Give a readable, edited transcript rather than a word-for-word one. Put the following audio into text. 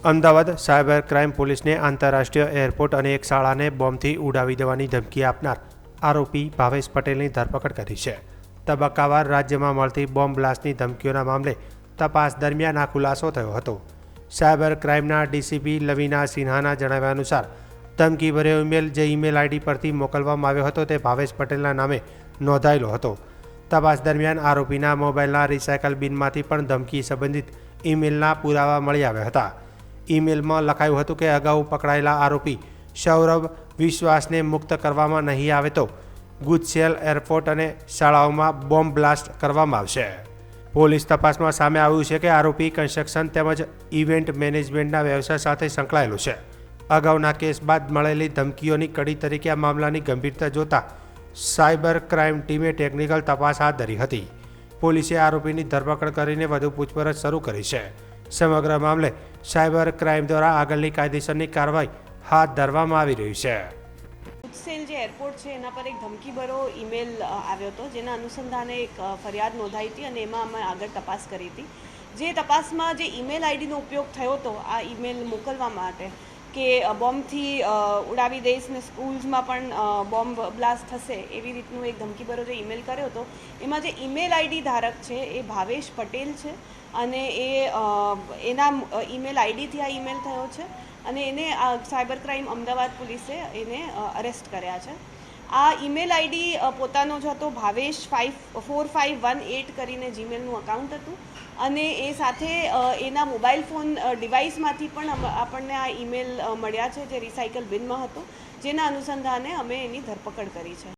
Ahmedabad cyber crime પોલીસને આંતરરાષ્ટ્રીય airport અને એક શાળાને બોમ્બથી ઉડાવી દેવાની ધમકી આપનાર આરોપી ભાવેશ પટેલની ધરપકડ કરી છે. તબક્કાવાર રાજ્યમાં મળતી બોમ્બ બ્લાસ્ટની ધમકીઓના મામલે તપાસ દરમિયાન આ ખુલાસો થયો હતો. સાયબર ક્રાઇમના ડીસીપી લવીના સિન્હાના જણાવ્યા અનુસાર ધમકીભર્યો ઈમેલ જે ઈમેલ આઈડી પરથી મોકલવામાં આવ્યો હતો તે ભાવેશ પટેલના નામે નોંધાયેલો હતો. તપાસ દરમિયાન આરોપીના મોબાઈલના રિસાયકલ બિનમાંથી પણ ધમકી સંબંધિત ઈમેલના પુરાવા મળી આવ્યા હતા. ઈમેલમાં લખાયું હતું કે અગાઉ પકડાયેલા આરોપી સૌરભ વિશ્વાસને મુક્ત કરવામાં નહીં આવે તો ગુજસેલ એરપોર્ટ અને શાળાઓમાં બોમ્બ બ્લાસ્ટ કરવામાં આવશે. પોલીસ તપાસમાં સામે આવ્યું છે કે આરોપી કન્સ્ટ્રક્શન તેમજ ઇવેન્ટ મેનેજમેન્ટના વ્યવસાય સાથે સંકળાયેલો છે. અગાઉના કેસ બાદ મળેલી ધમકીઓની કડી તરીકે આ મામલાની ગંભીરતા જોતા સાયબર ક્રાઇમ ટીમે ટેકનિકલ તપાસ હાથ ધરી હતી. પોલીસે આરોપીની ધરપકડ કરીને વધુ પૂછપરછ શરૂ કરી છે. સમગ્ર મામલે સાયબર ક્રાઇમ દ્વારા આગળની કાયદેસરની કાર્યવાહી હાથ ધરવામાં આવી રહી છે. ગુજસેલ જે એરપોર્ટ છે એના પર એક ધમકીભરો ઈમેલ આવ્યો હતો, જેના અનુસંધાને એક ફરિયાદ નોંધાઈ હતી અને એમાં અમે આગળ તપાસ કરી હતી. જે તપાસમાં જે ઈમેલ આઈડીનો ઉપયોગ થયો હતો આ ઈમેલ મોકલવા માટે કે બોમ્બથી ઉડાવી દઈશ ને સ્કૂલ્સમાં પણ બોમ્બ બ્લાસ્ટ થશે એવી રીતનું એક ધમકીભરો જે ઈમેલ કર્યો હતો, એમાં જે ઈમેલ આઈડી ધારક છે એ ભાવેશ પટેલ છે અને એના ઈમેલ આઈડીથી આ ઈમેલ થયો છે અને એને સાયબર ક્રાઇમ અમદાવાદ પોલીસે એને અરેસ્ટ કર્યા છે. આ ઈમેલ આઈડી પોતાનો જ હતો, ભાવેશ 4518 કરીને જીમેલનું અકાઉન્ટ હતું અને એ સાથે એના મોબાઈલ ફોન ડિવાઇસમાંથી પણ આપણને આ ઈમેલ મળ્યા છે જે રિસાયકલ બિનમાં હતો, જેના અનુસંધાને અમે એની ધરપકડ કરી છે.